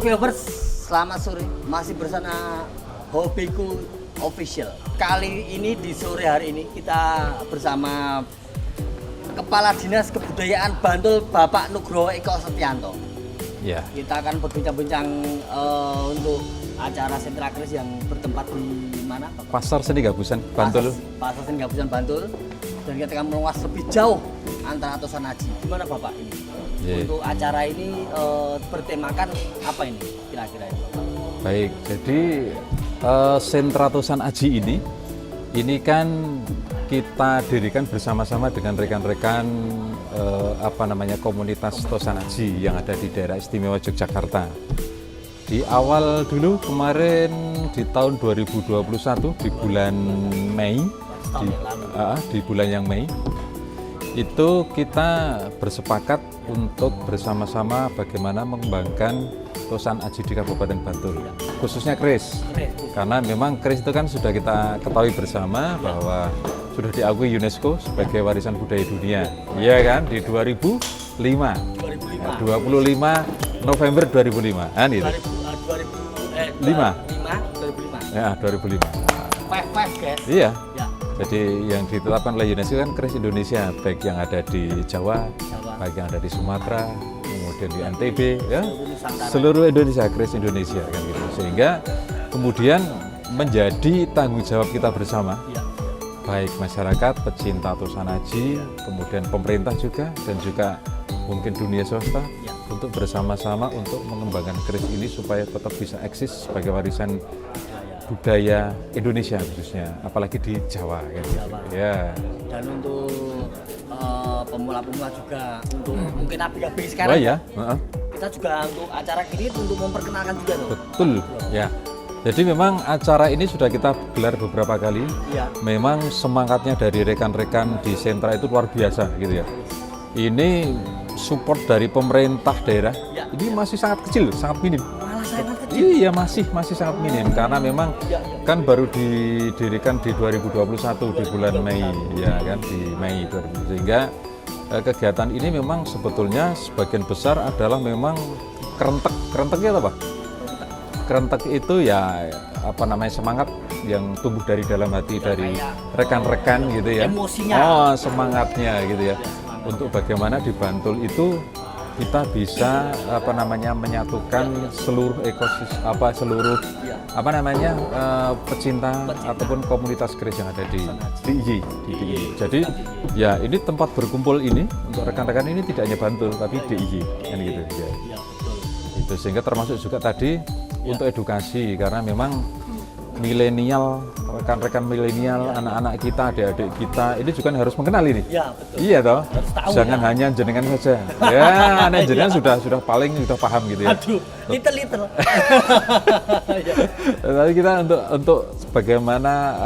Viewers, selamat sore. Masih bersama Hobiku Official. Kali ini di sore hari ini kita bersama Kepala Dinas Kebudayaan Bantul Bapak Nugroho Eko Setianto. Ya. Kita akan berbincang-bincang untuk acara sentra keris yang bertempat di mana, Bapak? Pasar Seni Gabusan Bantul. Pasar Seni Gabusan Bantul. Dan kita akan meluas lebih jauh antara Tosan Haji. Gimana Bapak ini? Untuk acara ini bertemakan apa ini kira-kira ini? Baik, jadi sentra Tosan Haji ini kan kita dirikan bersama-sama dengan rekan-rekan komunitas Tosan Haji yang ada di daerah istimewa Yogyakarta. Di awal dulu kemarin di tahun 2021 di bulan Mei, di bulan yang Mei itu kita bersepakat untuk bersama-sama bagaimana mengembangkan Tosan Haji di Kabupaten Bantul, khususnya keris. Karena memang keris itu kan sudah kita ketahui bersama bahwa sudah diakui UNESCO sebagai warisan budaya dunia. Iya kan, di 2005. 25 November 2005. Kan itu. 2005. Ya, 2005. Guys. Iya. Ya. Jadi yang ditetapkan oleh UNESCO kan keris Indonesia, baik yang ada di Jawa, baik yang ada di Sumatera, kemudian di NTB, ya, seluruh Indonesia, keris Indonesia kan gitu. Sehingga kemudian menjadi tanggung jawab kita bersama, baik masyarakat, pecinta Tosan Haji, kemudian pemerintah juga, dan juga mungkin dunia swasta, untuk bersama-sama untuk mengembangkan keris ini supaya tetap bisa eksis sebagai warisan budaya Indonesia khususnya, apalagi di Jawa kan gitu. Ya. Dan untuk pemula-pemula juga, untuk mungkin abg sekarang. Oh ya. Kita juga untuk acara ini untuk memperkenalkan juga loh. Betul. Ya. Jadi memang acara ini sudah kita gelar beberapa kali. Ya. Memang semangatnya dari rekan-rekan di sentra itu luar biasa gitu ya. Ini support dari pemerintah daerah ini masih sangat kecil, sangat minim. Iya, masih sangat minim karena memang kan baru didirikan di 2021 di bulan Mei, ya kan, di Mei 2020. Sehingga kegiatan ini memang sebetulnya sebagian besar adalah memang kerentek. Kerenteknya apa? Kerentek itu ya semangat yang tumbuh dari dalam hati dari rekan-rekan gitu ya. Emosinya. Oh, semangatnya gitu ya. Untuk bagaimana di Bantul itu kita bisa menyatukan seluruh pecinta ataupun komunitas keris yang ada di DIY. Jadi ya ini tempat berkumpul ini untuk rekan-rekan ini tidak hanya Bantul tapi DIY kan gitu ya. Itu sehingga termasuk juga tadi untuk edukasi karena memang milenial, rekan-rekan milenial, anak-anak kita, adik-adik kita ini juga harus mengenal ini. Ya, betul. Iya toh. Jangan hanya jenengan saja. Ya, anak jenengan sudah paham gitu ya. Aduh, little. Tapi kita untuk bagaimana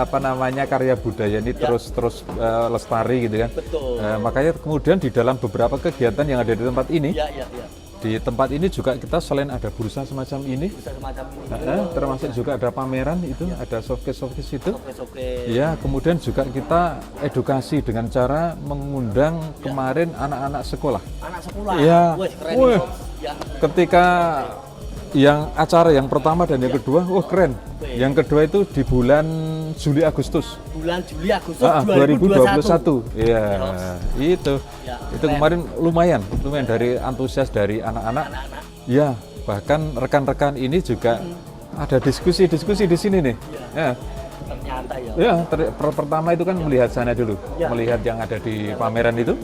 karya budaya ini terus lestari gitu kan. Betul. Makanya kemudian di dalam beberapa kegiatan yang ada di tempat ini. Di tempat ini juga kita selain ada bursa semacam ini, termasuk juga ada pameran itu, ada showcase itu. Ya, kemudian juga kita edukasi dengan cara mengundang kemarin anak-anak sekolah. Anak sekolah. Ya. Keren. Ketika yang acara yang pertama dan yang kedua, keren. Yang kedua itu di bulan Juli Agustus. Bulan Juli Agustus 2021. Iya, itu. Itu kemarin lumayan dari antusias dari anak-anak. Ya, bahkan rekan-rekan ini juga ada diskusi di sini nih. Ya. Ternyata ya. Ya, pertama itu kan melihat sana dulu, melihat yang ada di pameran itu.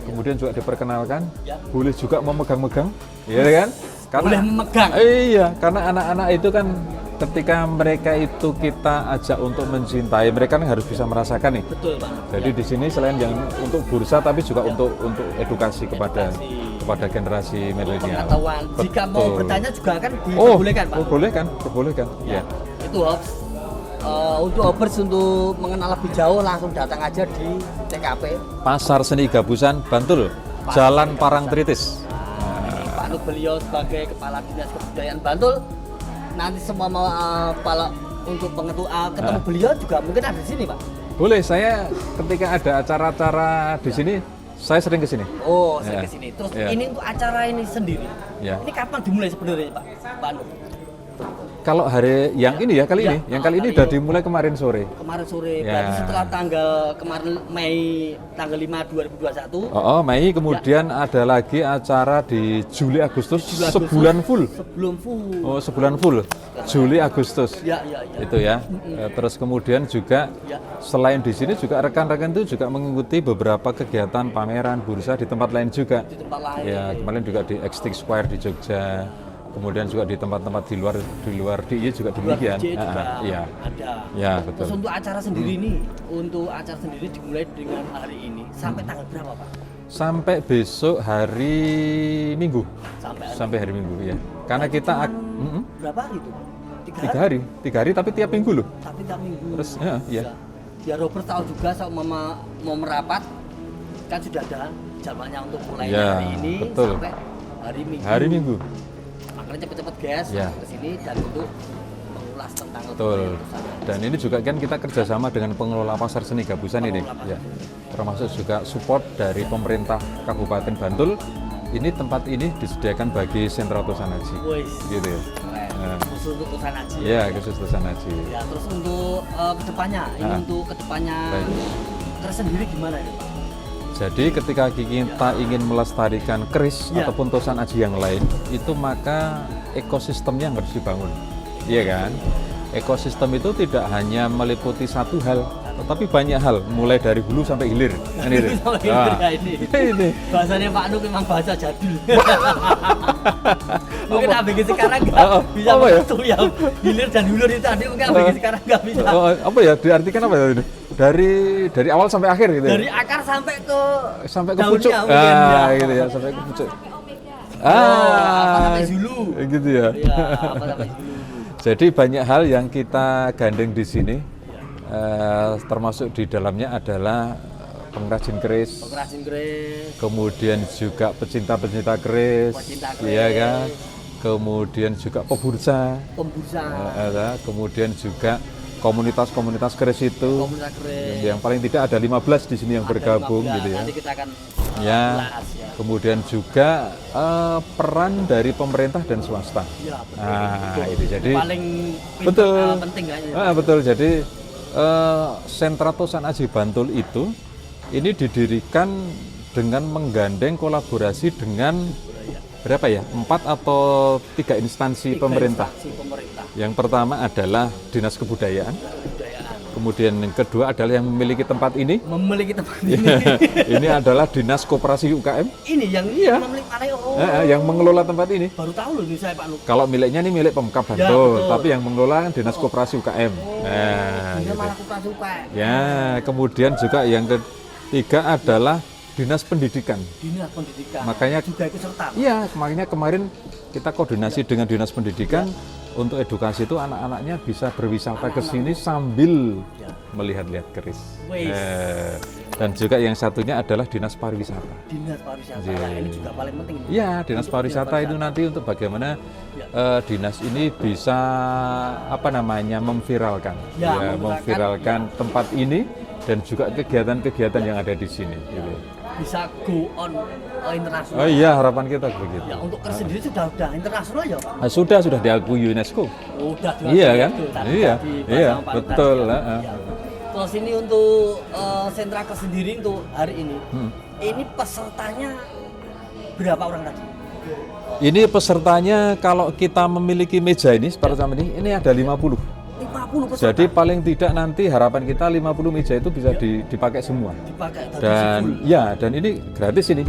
Kemudian juga diperkenalkan, boleh juga memegang-megang, ya kan? Boleh memegang. Iya, karena anak-anak itu kan ketika mereka itu kita ajak untuk mencintai, mereka kan harus bisa merasakan nih. Betul, Pak. Jadi di sini selain yang untuk bursa tapi juga untuk edukasi kepada generasi milenial. Pengetahuan. Jika mau bertanya juga kan diperbolehkan, Pak. Perbolehkan. Ya. Itu Hobbs. Untuk Hobbs untuk mengenal lebih jauh langsung datang aja di TKP Pasar Seni Gabusan Bantul, Jalan Parangtritis. Beliau sebagai Kepala Dinas Kebudayaan Bantul, nanti semua untuk ketemu beliau juga mungkin ada di sini, Pak. Boleh, saya ketika ada acara-acara di sini Saya sering ke sini. Oh, saya Ya. ke sini. Terus Ya. ini untuk acara ini sendiri. Ya. Ini kapan dimulai sebenarnya, Pak? Pak Nur? Kalau hari yang ini ya kali Ya, ini, yang kali ini kali udah ini. dimulai kemarin sore. Kemarin sore, Ya. berarti setelah kemarin Mei tanggal 5 2021. Oh, Mei kemudian ada lagi acara di Juli Agustus, Juli, Agustus. sebulan full. Sebelum full. Oh, sebulan full. Juli Agustus. Ya, ya, ya. Itu ya. Terus kemudian juga Ya. selain di sini juga rekan-rekan itu juga mengikuti beberapa kegiatan pameran bursa di tempat lain juga. Di tempat lain. Ya, kemarin juga di Extik Square di Jogja. Kemudian juga di tempat-tempat di luar DIY juga demikian. DJ juga Iya. ada. Ya, Terus betul. untuk acara sendiri nih, untuk acara sendiri dimulai dengan hari ini sampai tanggal berapa, Pak? Sampai besok hari Minggu. Sampai Hari Minggu ya. Karena kita berapa hari itu? 3 hari tapi tiap minggu loh. Tapi tiap minggu. Terus ya. Ya Robert tahu juga saat mama mau merapat kan sudah ada jadwalnya untuk mulai Ya, hari ini betul. sampai hari Minggu. Hari Minggu. Makanya cepet-cepet guys Ya. ke sini dan untuk mengulas tentang Betul. keputusan. Dan ini juga kan kita kerjasama dengan pengelola pasar seni Gabusan ini, Pengelola ya. Termasuk juga support dari pemerintah Kabupaten Bantul. Ini tempat ini disediakan bagi sentra Tosanaji, Wis. gitu ya. Keren. Nah. Khusus untuk Tosanaji. Ya, khusus Tosanaji. Ya, terus untuk kedepannya, ini untuk kedepannya Baik. tersendiri gimana ini, Pak? Jadi ketika kita ingin melestarikan keris Ya. ataupun Tosanaji yang lain, itu maka ekosistemnya yang harus dibangun, iya kan? Ekosistem itu tidak hanya meliputi satu hal, tetapi banyak hal, mulai dari hulu sampai hilir. Kan itu. Sampai Nah, hilir ya ini. ini. Bahasanya Pak Nuk memang bahasa jadul. Mungkin ABG sekarang nggak Oh, bisa apa ya? begitu ya. Hilir dan hulur itu tadi mungkin ABG sekarang nggak bisa. Oh, apa ya? Diartikan apa ya ini? Dari awal sampai akhir gitu. Ya? Dari akar sampai ke Sampai ke daunnya pucuk. mungkin, ya. Gitu ya, sampai ke pucuk. apa sampai Zulu. Gitu ya. Ya, apa sampai Zulu. Jadi banyak hal yang kita gandeng di sini, termasuk di dalamnya adalah pengrajin keris, Pengrajin keris, kemudian juga pecinta-pecinta keris, Pecinta keris. iya kan? Kemudian juga pebursa, pembursa, kemudian juga komunitas-komunitas keris itu, komunitas keris. yang paling tidak ada 15 di sini yang Ada bergabung 15, gitu ya. Nanti kita akan Ya, bahas ya. kemudian juga peran dari pemerintah dan swasta. Ya, betul. Nah, Betul. itu jadi paling betul. penting kayaknya. Betul. Jadi sentra Tosanaji Bantul itu ini didirikan dengan menggandeng kolaborasi dengan berapa ya? 4 atau 3 instansi Tiga pemerintah. instansi pemerintah. Yang pertama adalah Dinas Kebudayaan. Kebudayaan. Kemudian yang kedua adalah yang memiliki tempat ini. Memiliki tempat ini. Ini adalah Dinas Koperasi UKM. Ini yang Iya. memiliki mana? Oh, Yang mengelola tempat ini. baru tahu loh ini saya Pak Nuk. Kalau miliknya ini milik Pemkab Ya, Bantul, betul. tapi yang mengelola kan Dinas Koperasi UKM. Nah, Dia gitu. malah kita suka. Ya, kemudian juga yang ketiga adalah Dinas Pendidikan. Dinas Pendidikan. Makanya- juga ikut serta. Iya, makanya kemarin kita koordinasi dengan Dinas Pendidikan untuk edukasi itu anak-anaknya bisa berwisata ke sini sambil Ya. melihat-lihat keris. Wis. Dan juga yang satunya adalah Dinas Pariwisata. Dinas Pariwisata. Iya. Nah, ini juga paling penting. Iya, Dinas Untuk Pariwisata itu nanti untuk bagaimana dinas ini bisa memviralkan, Ya, memviralkan tempat ini dan juga kegiatan-kegiatan yang ada di sini. Gitu. Bisa go on internasional. Oh iya, harapan kita begitu. Ya, untuk keris sendiri sudah internasional ya Pak? Nah, sudah diakui UNESCO. Udah Iya kan? Tadi Iya, dibahas iya, sama Pak betul. tadi, ya. Heeh. Ya. Terus ini untuk sentra keris sendiri untuk hari ini. Ini pesertanya berapa orang tadi? Ini pesertanya kalau kita memiliki meja ini seperti ini ada 50. 50 peserta. Jadi paling tidak nanti harapan kita 50 meja itu bisa dipakai semua. dipakai tadi Dan full. ya, dan ini gratis ini.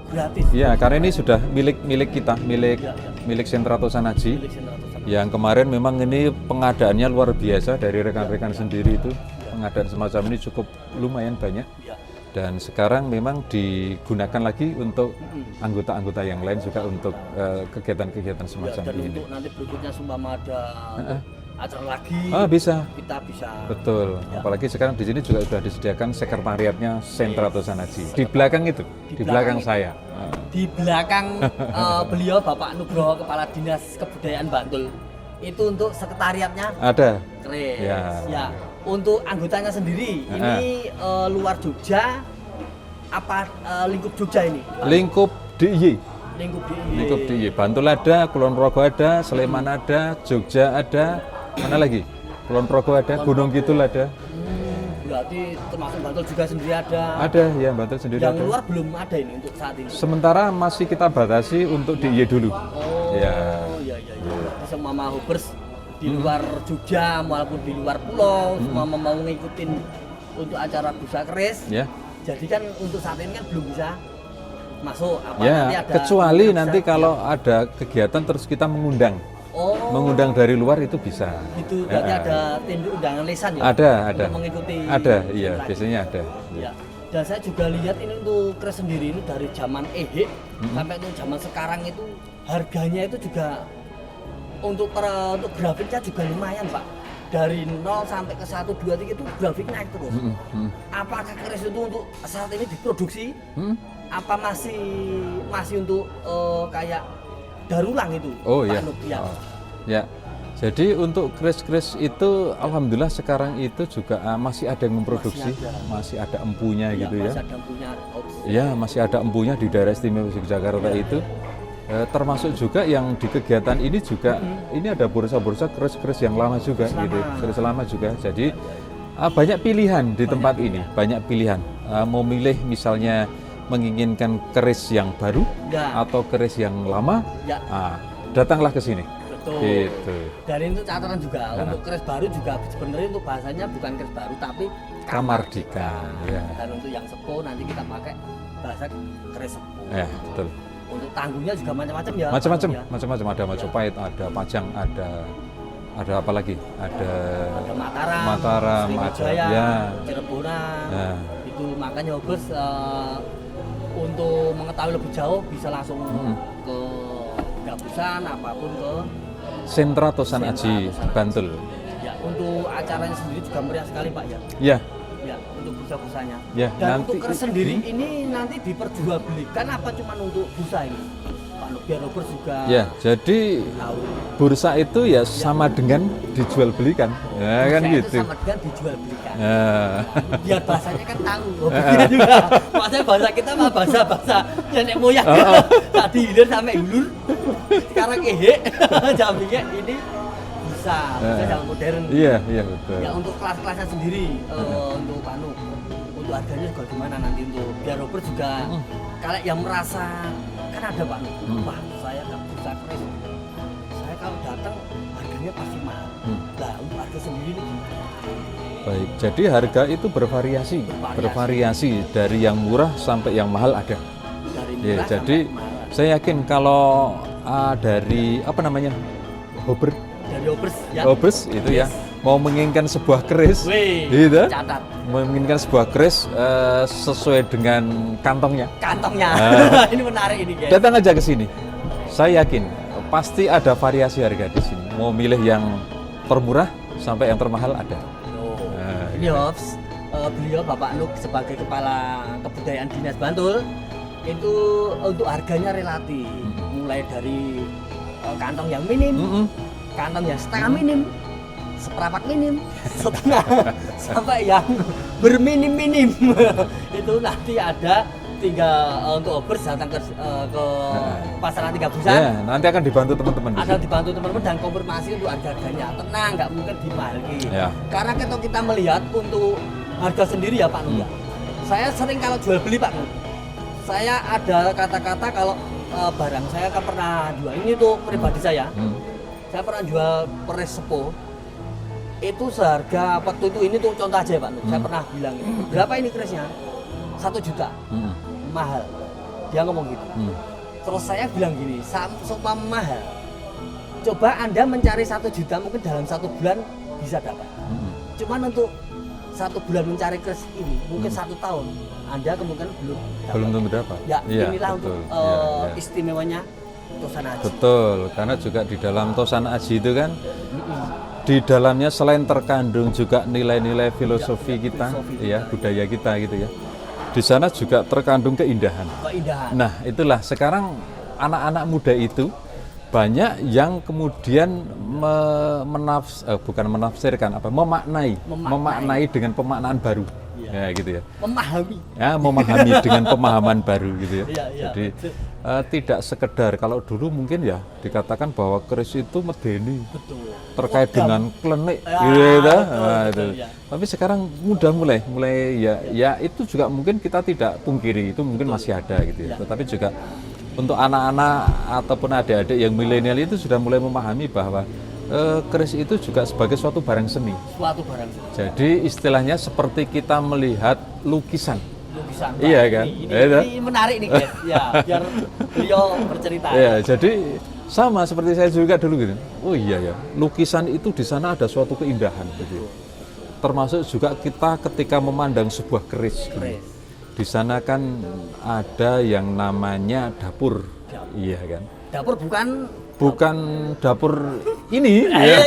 Gratis. Ya, karena ini sudah milik kita, milik Sentra Tosanaji. Milik sentra Tosanaji. Yang kemarin memang ini pengadaannya luar biasa dari rekan-rekan sendiri itu. Pengadaan semacam ini cukup lumayan banyak. Ya. Dan sekarang memang digunakan lagi untuk anggota-anggota yang lain juga untuk kegiatan-kegiatan Ya, semacam dan ini. untuk nanti berikutnya sumpama ada acara lagi Bisa. kita bisa. Betul. Ya. Apalagi sekarang di sini juga sudah disediakan sekretariatnya Sentra Tosanaji. Di belakang itu, di belakang saya. Di belakang beliau Bapak Nugroho Kepala Dinas Kebudayaan Bantul itu untuk sekretariatnya Ada. keren. Ya. Ya. Untuk anggotanya sendiri ini luar Jogja apa lingkup Jogja ini? Lingkup DIY. Lingkup DIY. Bantul ada, Kulon Progo ada, Sleman ada, Jogja ada, mana lagi? Kulon Progo ada, Gunung Kidul ada. Berarti termasuk Bantul juga sendiri ada. Ada, ya Bantul sendiri Yang ada. luar belum ada ini untuk saat ini. Sementara masih kita batasi untuk DIY dulu. Oh, Ya. iya. Berarti semua hoppers di luar Jogja maupun di luar pulau semua mau ngikutin untuk acara Bursa Keris. Ya. Jadi kan untuk saat ini kan belum bisa masuk. Apa Ya, nanti ada kecuali bisa- nanti kalau ada kegiatan terus kita mengundang. Oh, Mengundang dari luar itu bisa. gitu. Berarti Ya. ada tindik undangan lisan ya? Ada. Untuk mengikuti. Ada, iya, lagi. biasanya ada. Ya. Dan saya juga lihat ini untuk keris sendiri ini dari zaman ehek sampai untuk zaman sekarang itu harganya itu juga untuk grafiknya juga lumayan Pak. Dari 0 sampai ke 1, 2, 3 itu grafik naik terus. Apakah keris itu untuk saat ini diproduksi? Apa masih untuk kayak darulang itu? Oh Pak iya. Nuk? Ya. Oh, ya. Jadi untuk keris-keris itu alhamdulillah sekarang itu juga masih ada yang memproduksi, masih ada empunya gitu ya. Masih ada punya opsi. Ya, masih ada empunya di daerah istimewa Yogyakarta itu. Termasuk juga yang di kegiatan ini juga ini ada bursa-bursa keris-keris yang lama juga gitu, keris lama juga. Jadi banyak pilihan di tempat ini, banyak pilihan. Mau milih misalnya menginginkan keris yang baru Ya. atau keris yang lama, Ya. datanglah ke sini. Betul. Gitu. Dan itu catatan juga untuk keris baru juga sebenarnya untuk bahasanya bukan keris baru tapi Kamardika. Ya. Dan untuk yang sepuh nanti kita pakai bahasa keris sepuh. Ya, betul. Untuk tanggungnya juga macam-macam ya. Macam-macam, ya. macam-macam ada Majapahit, ada Pajang, ada apa lagi? Ada Ada Mataram, Mataram, Sriwijaya, ya. Cirebon. Ya. Itu makanya Hobbes untuk mengetahui lebih jauh bisa langsung ke Gabusan apapun ke Sentra Tosan Sentra Aji Tosan Bantul. ya. Untuk acaranya sendiri juga meriah sekali Pak ya. Ya, Ya, untuk bursa-bursanya. Ya, Dan nanti- untuk keris sendiri ini nanti diperjualbelikan apa cuma untuk bursa ini? Pak Nuk, biar Hobbes juga ya. Jadi tahu. bursa itu ya sama dengan dijual belikan, ya kan Bursa itu gitu. sama dengan dijualbelikan. Ya. Biar bahasanya kan tahu. Hobbesnya juga. Maksudnya bahasa kita mah bahasa nenek moyang. Tadi hilir sampai hulur. Sekarang jambinya ini bisa zaman modern. Iya, iya betul. Ya untuk kelas-kelasnya sendiri untuk Pak Nuk, untuk harganya juga gimana nanti untuk biar Robert juga kalau yang merasa kan ada Pak Nuk, wah saya nggak bisa keris, saya kalau datang harganya pasti mahal. Nah untuk harga sendiri ini gimana? Baik, jadi harga itu bervariasi dari yang murah sampai yang mahal ada. Dari Ya, murah jadi sampai mahal. saya yakin kalau dari apa namanya hobber, Dari Hobbes ya. Hobbes itu ya mau menginginkan sebuah keris, Wih, gitu, catat menginginkan sebuah keris sesuai dengan kantongnya. kantongnya. Ini menarik ini guys. Datang aja ke sini. Saya yakin pasti ada variasi harga di sini. Mau milih yang termurah sampai yang termahal ada. Nah, Ini Hobbes, beliau Bapak Nuk sebagai Kepala Kebudayaan Dinas Bantul itu untuk harganya relatif mulai dari kantong yang minim, kantong yang setengah minim, seperempat minim, setengah sampai yang berminim-minim. Itu nanti ada tinggal untuk Hobbes datang ke pasaran Tiga Busan. Ya, nanti akan dibantu teman-teman di Ada sini. dibantu teman-teman dan konfirmasi untuk harga-harganya. Tenang, nggak mungkin dimahalki. Ya. Karena kalau kita melihat untuk harga sendiri ya Pak Nuk. Saya sering kalau jual beli Pak Nuk, saya ada kata-kata kalau barang saya kan pernah jual ini tuh pribadi saya. Saya pernah jual peris sepuh itu seharga waktu itu ini tuh contoh aja ya Pak Nuk. Saya pernah bilang ini, berapa ini kerisnya? 1 juta. Mahal. Dia ngomong gitu. Terus saya bilang gini, sama mahal. Coba Anda mencari 1 juta mungkin dalam 1 bulan bisa dapat. Cuman untuk 1 bulan mencari keris ini mungkin 1 tahun Anda kemungkinan belum dapat. Belum tentu dapat. Ya, Iya, inilah betul. untuk Iya, iya. istimewanya Tosan Aji. Betul, karena juga di dalam Tosan Aji itu kan di dalamnya selain terkandung juga nilai-nilai filosofi kita, ya, budaya kita gitu ya. Di sana juga terkandung keindahan. Keindahan. Nah, itulah sekarang anak-anak muda itu banyak yang kemudian bukan menafsirkan apa memaknai dengan pemaknaan baru. Ya gitu ya. Memahami. Ya, memahami dengan pemahaman baru gitu ya. Iya, iya. Jadi tidak sekedar kalau dulu mungkin ya dikatakan bahwa keris itu medeni. Betul. Terkait dengan klenik Ya, gitu ya. betul, Nah, betul, itu. ya. Tapi sekarang mulai ya itu juga mungkin kita tidak pungkiri itu mungkin masih ada gitu ya. Tetapi juga untuk anak-anak ataupun adik-adik yang milenial itu sudah mulai memahami bahwa keris itu juga sebagai suatu barang seni. Suatu barang seni. Jadi istilahnya seperti kita melihat lukisan. Lukisan. Iya kan? Ini menarik nih guys. Ya, biar beliau bercerita. Ya, jadi sama seperti saya juga dulu gitu. Oh iya ya, lukisan itu di sana ada suatu keindahan gitu. Termasuk juga kita ketika memandang sebuah keris. Keris. Di sana kan ada yang namanya dapur. Iya kan? Dapur Bukan dapur ini ya.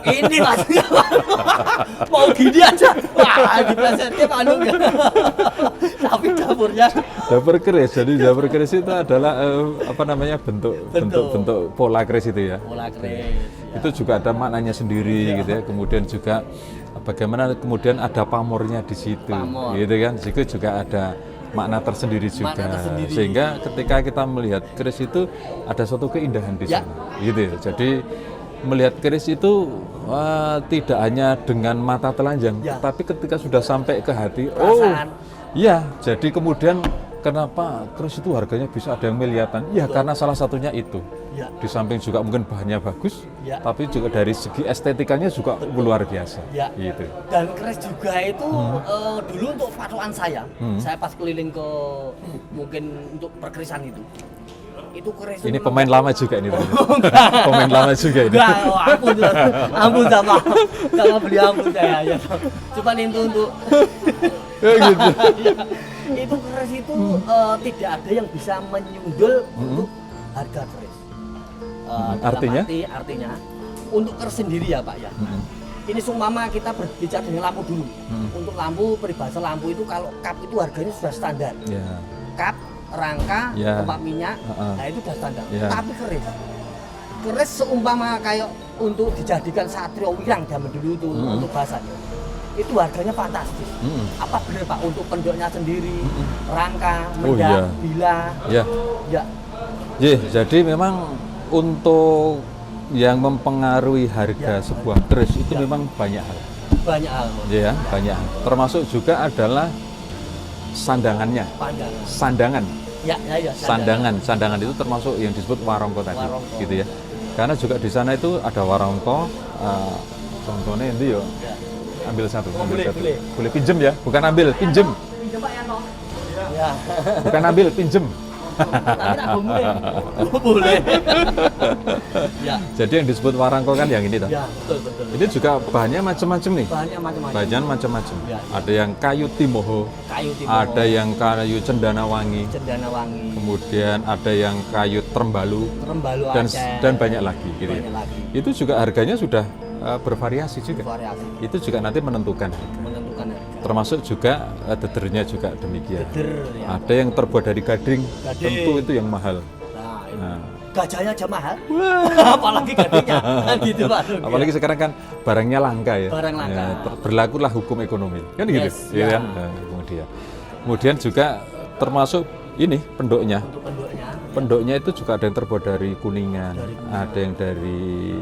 Ini maksudnya mau gini aja. Wah, diplesetnya Pak Anung. Tapi dapurnya dapur keris. Jadi dapur keris itu adalah bentuk pola keris itu ya. pola keris. Itu juga ada maknanya sendiri gitu ya. Kemudian juga bagaimana kemudian ada pamornya di situ. Pamor. Gitu kan. Situ juga ada makna tersendiri juga. Sehingga ketika kita melihat keris itu ada suatu keindahan di sana. Gitu ya. Jadi melihat keris itu tidak hanya dengan mata telanjang, tapi ketika sudah sampai ke hati, perasaan. Iya, jadi kemudian kenapa keris itu harganya bisa ada yang miliaran? Ya karena salah satunya itu. Ya. Di samping juga mungkin bahannya bagus, Ya. tapi juga dari segi estetikanya juga luar biasa. Ya. Gitu. Dan keris juga itu dulu untuk patokan saya pas keliling ke mungkin untuk perkerisan itu keris Ini itu pemain lama juga ini. Pemain lama juga ini. enggak, ampun sama beli ampun saya ya. Cuman itu untuk Gitu. itu keris itu tidak ada yang bisa menyundul untuk harga keris. Artinya untuk keris sendiri ya Pak ya. Ini seumpama kita berbicara dengan lampu dulu. Untuk lampu, peribahasa lampu itu kalau kap itu harganya sudah standar. Ya. Kap, rangka, tempat minyak, nah itu sudah standar. Tapi keris seumpama kayak untuk dijadikan satrio wirang zaman dulu itu untuk bahasanya. Itu harganya fantastis. Apa benar Pak untuk pendoknya sendiri, rangka, mendak, bila? Ya. Ya. Jadi memang untuk yang mempengaruhi harga sebuah keris itu memang banyak hal. Banyak hal. Ya, banyak hal. Termasuk juga adalah sandangannya. Sandangan. Ya. Sandangan itu termasuk yang disebut warongko tadi, gitu ya. Karena juga di sana itu ada warongko. Contohnya ini yo. Ambil satu. Boleh pinjem ya, bukan ambil, pinjem. Pinjem Pak Yanto. Ya. Bukan ambil, pinjem. Tapi tak boleh. Ya. Jadi yang disebut warangko kan yang ini toh. Ya, betul. Ini juga bahannya macam-macam nih. Bahannya macam-macam. Ya. Ada yang kayu timoho, ada yang kayu cendana wangi. Kemudian ada yang kayu terembalu dan banyak lagi gitu ya. Itu juga harganya sudah bervariasi juga. Itu juga nanti menentukan harga. Termasuk juga dedernya juga demikian. Ada yang terbuat dari gading, tentu itu yang mahal. Nah. Gajahnya aja mahal. Apalagi gadingnya. Gitu Pak. Apalagi sekarang kan barangnya langka ya. Barang langka. Berlakulah hukum ekonomi. Kan gitu. Kan? Nah, kemudian juga termasuk ini pendoknya. Pendoknya itu juga ada yang terbuat dari kuningan, ada yang dari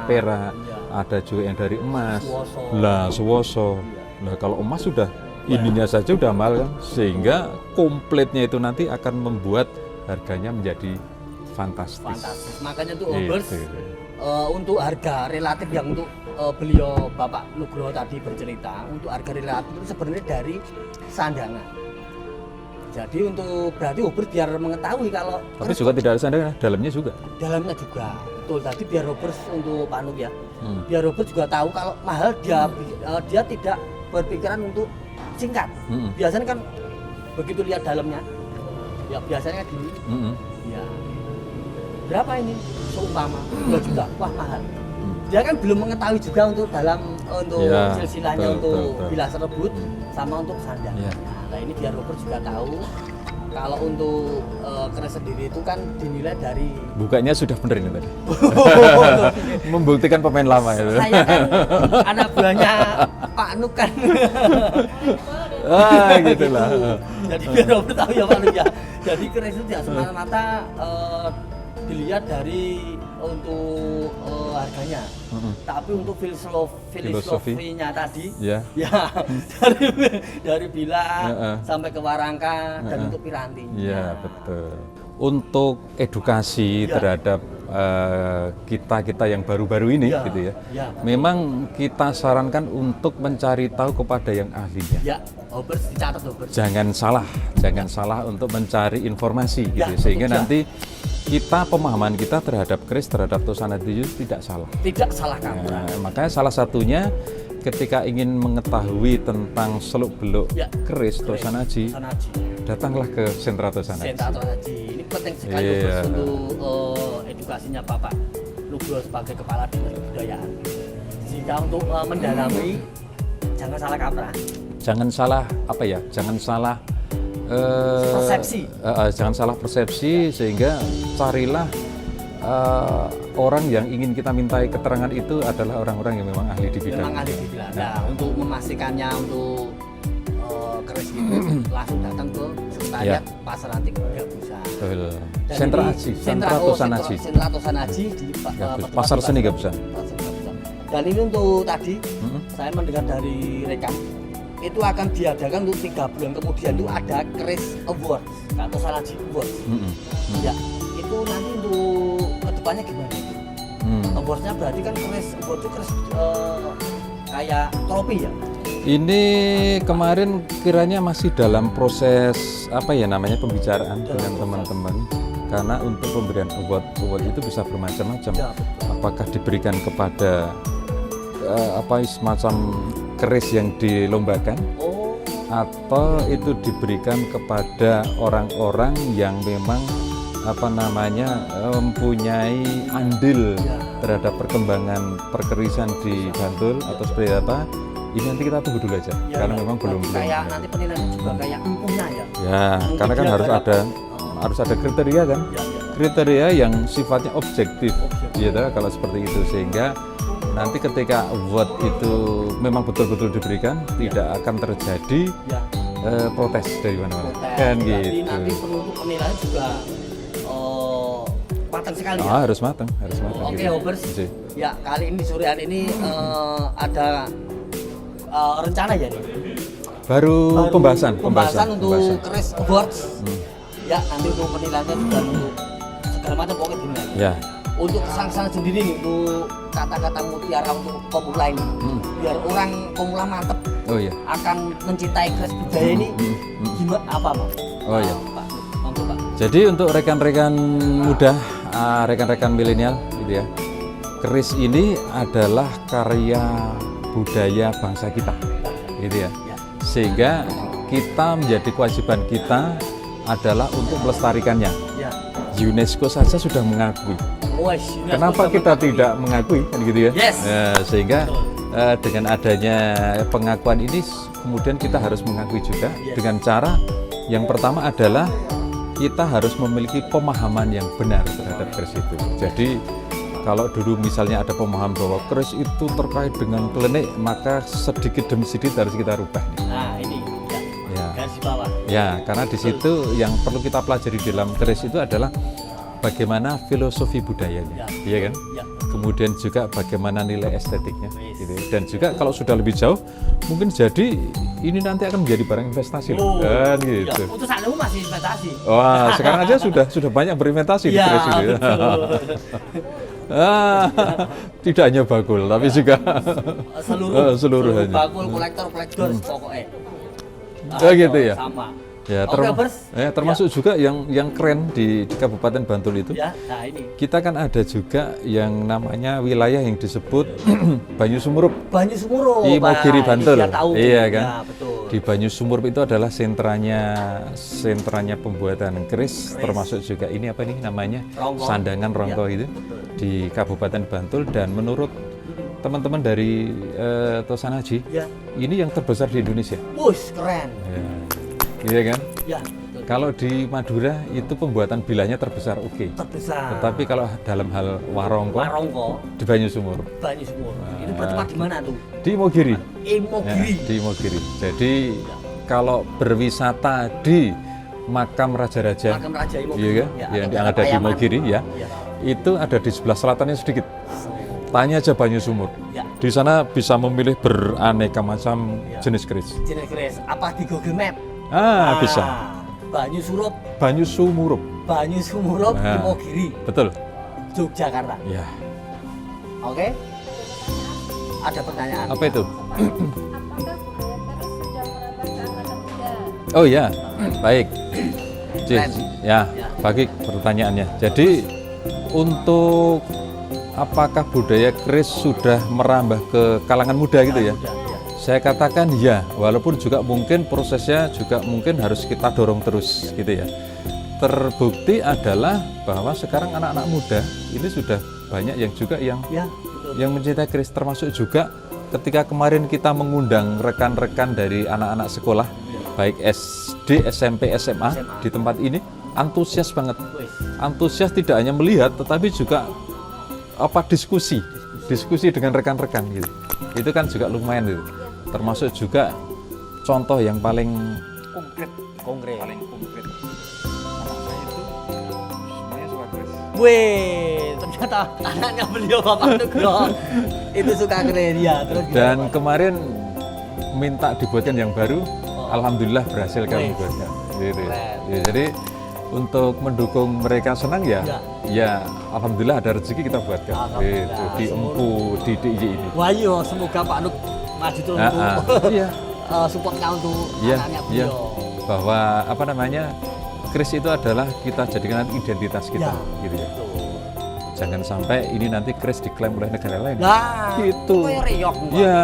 perak, ada juga yang dari emas. Suwoso. Nah, kalau emas sudah ininya saja udah mahal kan, sehingga kompletnya itu nanti akan membuat harganya menjadi fantastis. Makanya tuh Obers untuk harga relatif yang untuk beliau Bapak Nugroho tadi bercerita, untuk harga relatif itu sebenarnya dari sandangan. Jadi untuk berarti Obers biar mengetahui kalau tapi juga tidak ada sandangan, dalamnya juga. Betul, tadi biar Obers untuk Pak Nuk ya. Biar Obers juga tahu kalau mahal dia tidak berpikiran untuk singkat. Biasanya kan begitu lihat dalamnya, ya biasanya gini. Ya. Berapa ini? Seumpama 2 juta, wah mahal. Dia kan belum mengetahui juga untuk silsilahnya untuk bilah serebut sama untuk sandang. Nah ini biar Robert juga tahu Kalau untuk keris sendiri itu kan dinilai dari Bukanya sudah bener ini tadi. Membuktikan pemain lama itu. saya kan anak buahnya Pak Nuk kan. Gitulah. Jadi biar Robert tahu ya Pak Nuk ya. Jadi keris itu tidak semata-mata dilihat dari untuk harganya, tapi untuk filosofinya tadi, ya dari bilang sampai ke warangka dan untuk pirantinya. Iya betul. Untuk edukasi terhadap kita yang baru-baru ini, gitu ya. Memang kita sarankan untuk mencari tahu kepada yang ahlinya. Ya, Hobers dicatat Hobers. Jangan salah untuk mencari informasi, gitu. Sehingga nanti pemahaman kita terhadap keris, terhadap Tosana itu tidak salah. Tidak salah kaprah. Makanya salah satunya ketika ingin mengetahui tentang seluk-beluk keris Tosanaji, datanglah ke sentra Tosanaji. Sentra Tosanaji ini penting sekali untuk edukasinya Bapak Nugroho sebagai Kepala Dinas Kebudayaan. Jika untuk mendalami, jangan salah kaprah. Jangan salah persepsi. Jangan salah persepsi, sehingga carilah orang yang ingin kita mintai keterangan itu adalah orang-orang yang memang ahli di bidang. Nah, untuk memastikannya untuk keris itu langsung datang ke sekretariat Pasar Antik Gabusan. Sentra Tosanaji. Sentra Tosanaji di Pasar Seni Gabusan. Dan ini untuk tadi saya mendengar dari rekan itu akan diadakan untuk 3 bulan kemudian itu ada keris awards atau Tosanaji Awards. Ya, itu nanti untuk kedepannya gimana? Awardsnya berarti kan keris awards itu keris kayak trofi ya? Ini kemarin kiranya masih dalam proses pembicaraan dengan teman-teman, karena untuk pemberian award itu bisa bermacam-macam. Apakah diberikan kepada semacam keris yang dilombakan, atau itu diberikan kepada orang-orang yang memang mempunyai andil terhadap perkembangan perkerisan di Bantul atau seperti apa. Ini nanti kita tunggu dulu aja, karena memang belum kayak nanti penilaian juga kayak empunya ya. Karena kan harus ada kriteria kan, kriteria yang sifatnya objektif, kalau seperti itu, sehingga nanti ketika award itu memang betul-betul diberikan, tidak akan terjadi protes dari mana-mana. Kan gitu. Nanti penutup penilaian juga matang sekali ya. Harus matang. Oke, Hobers. Ya, kali ini di sore hari ini ada rencana ya nih. Baru pembahasan untuk keris awards. Ya, nanti untuk penilaiannya juga untuk segala macam pokoknya dinilai. Ya. Untuk kesan sendiri untuk kata-kata mutiara untuk pemula ini, biar orang pemula mantep akan mencintai keris budaya ini, gimana apa Pak? Pak. Jadi untuk rekan-rekan muda, rekan-rekan milenial, gitu ya, keris ini adalah karya budaya bangsa kita, gitu ya. Sehingga kita menjadi kewajiban kita adalah untuk melestarikannya. UNESCO saja sudah mengakui. Kenapa kita tidak mengakui, kan gitu ya? Sehingga dengan adanya pengakuan ini, kemudian kita harus mengakui juga dengan cara yang pertama adalah kita harus memiliki pemahaman yang benar terhadap keris itu. Jadi kalau dulu misalnya ada pemahaman bahwa keris itu terkait dengan klenik, maka sedikit demi sedikit harus kita rubah. Nah ini garis bawah. Karena di situ yang perlu kita pelajari dalam keris itu adalah bagaimana filosofi budayanya, iya kan? Kemudian juga bagaimana nilai estetiknya, gitu. Dan juga kalau sudah lebih jauh, mungkin jadi ini nanti akan menjadi barang investasi, kan gitu. Untuk saat ini masih investasi. Wah, sekarang aja sudah banyak berinvestasi di keris itu. Tidak hanya bakul, tapi juga seluruh bakul, kolektor pokoknya. Gitu ya. Sama. Termasuk juga yang keren di Kabupaten Bantul itu. Nah ini. Kita kan ada juga yang namanya wilayah yang disebut Banyu Sumurup. Di Mogiri Bantul. Iya kan. Betul. Di Banyu Sumurup itu adalah sentranya pembuatan keris, termasuk juga ini namanya Rongko. Sandangan Rongko itu di Kabupaten Bantul, dan menurut teman-teman dari Tosanaji, ini yang terbesar di Indonesia. Keren. Iya kan? Kalau di Madura itu pembuatan bilahnya terbesar, oke. Terbesar. Tetapi kalau dalam hal warongko, di Banyusumur. Banyusumur. Itu bertempat di mana tuh? Di Imogiri. Imogiri. Ya, di Imogiri. Jadi kalau berwisata di makam raja-raja, Makam Raja Imogiri, iya kan? ya, yang ada di Imogiri ya, itu ada di sebelah selatannya sedikit. Tanya aja Banyusumur. Ya. Di sana bisa memilih beraneka macam jenis keris. Jenis keris. Apa di Google Map? Bisa. Banyusurup. Banyusumurup. Banyusumurup, Nah. Imogiri, Betul. Yogyakarta. Ya. Oke. Ada pertanyaan. Apa itu? Apakah budaya keris sudah merambah ke angkatan muda? Oh ya, baik. Keren. Ya, bagi pertanyaannya. Jadi untuk apakah budaya keris sudah merambah ke kalangan muda gitu ya? Saya katakan ya, walaupun juga mungkin prosesnya juga mungkin harus kita dorong terus gitu ya. Terbukti adalah bahwa sekarang anak-anak muda ini sudah banyak yang juga yang Ya, betul. yang mencintai keris, termasuk juga ketika kemarin kita mengundang rekan-rekan dari anak-anak sekolah baik SD, SMP, SMA di tempat ini antusias banget. Antusias tidak hanya melihat tetapi juga diskusi dengan rekan-rekan gitu. Itu kan juga lumayan gitu. Termasuk juga contoh yang paling Konkret. paling konkret. Anak saya itu semuanya suka keris. Wih, ternyata anaknya beliau Bapak Nugroho itu suka keris ya. Terus gimana, Dan Pak? kemarin minta dibuatkan yang baru, alhamdulillah berhasil kami Wih. buatkan. Gitu. Keren. Ya, jadi untuk mendukung mereka senang ya alhamdulillah ada rezeki kita buatkan. Alhamdulillah. Gitu. Di Empu, di DIY ini. Wah, iya, semoga Pak Nuk maju terus untuk Iya, supportnya untuk iya, anaknya iya. beliau. Bahwa keris itu adalah kita jadikan identitas kita, Ya. gitu ya. Jangan sampai ini nanti keris diklaim oleh negara lain. Nah, Gitu. kayak reok. Ya,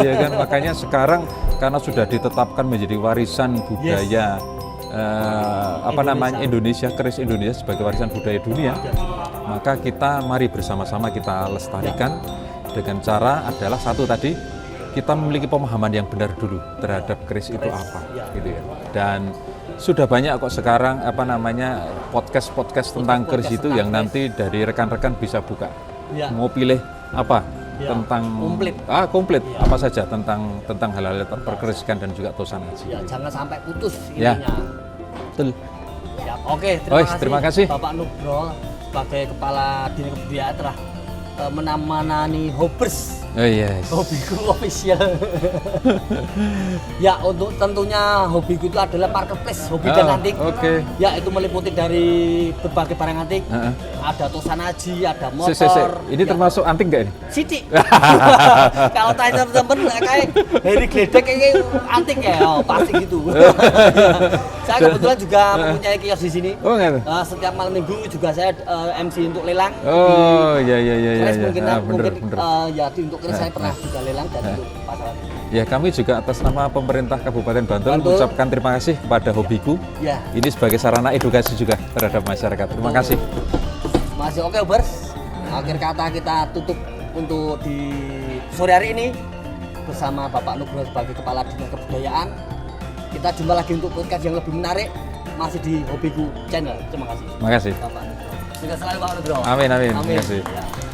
ya kan makanya sekarang karena sudah ditetapkan menjadi warisan budaya Indonesia, keris Indonesia sebagai warisan budaya dunia, maka kita mari bersama-sama kita lestarikan dengan cara adalah satu tadi kita memiliki pemahaman yang benar dulu terhadap keris itu apa, gitu ya. Dan sudah banyak kok sekarang podcast tentang keris itu yang nanti dari rekan-rekan bisa buka. Ya. Mau pilih apa Ya, tentang komplit. Komplit apa saja tentang hal-hal perkerisikan dan juga tosanaji. Ya, jangan sampai putus Ya. ininya. Betul. Ya, oke, Terima kasih. Bapak Nugroho sebagai Kepala Dinas Kebudayaan telah menamani Hobbers. Oh yes. Hobiku official. Ya, untuk tentunya hobiku itu adalah marketplace, hobi dan antik. Oke. Ya, itu meliputi dari berbagai barang antik. Heeh. Ada tosanaji, ada Si. motor. Ini ya. termasuk antik nggak ini? Siti. Kalau tanya teman-teman kayak dari gledek kayak antik ya, pasti gitu. Saya kebetulan juga mempunyai kios di sini. Oh nggak? Setiap malam minggu juga saya MC untuk lelang. Oh iya. Keris mungkin, Bener. untuk keris saya pernah juga lelang dan untuk pasaran. Ya kami juga atas nama pemerintah Kabupaten Bantul Bantul. mengucapkan terima kasih kepada Hobiku. Ya, Ini sebagai sarana edukasi juga terhadap masyarakat. Terima kasih. masih oke Bers. Akhir kata kita tutup untuk di sore hari ini bersama Bapak Nugroho sebagai Kepala Dinas Kebudayaan. Kita jumpa lagi untuk podcast yang lebih menarik masih di Hobiku Channel. Terima kasih. Terima kasih. Bapak Nugroho. Sukses selalu Pak Nugroho. Amin. Terima kasih. Ya.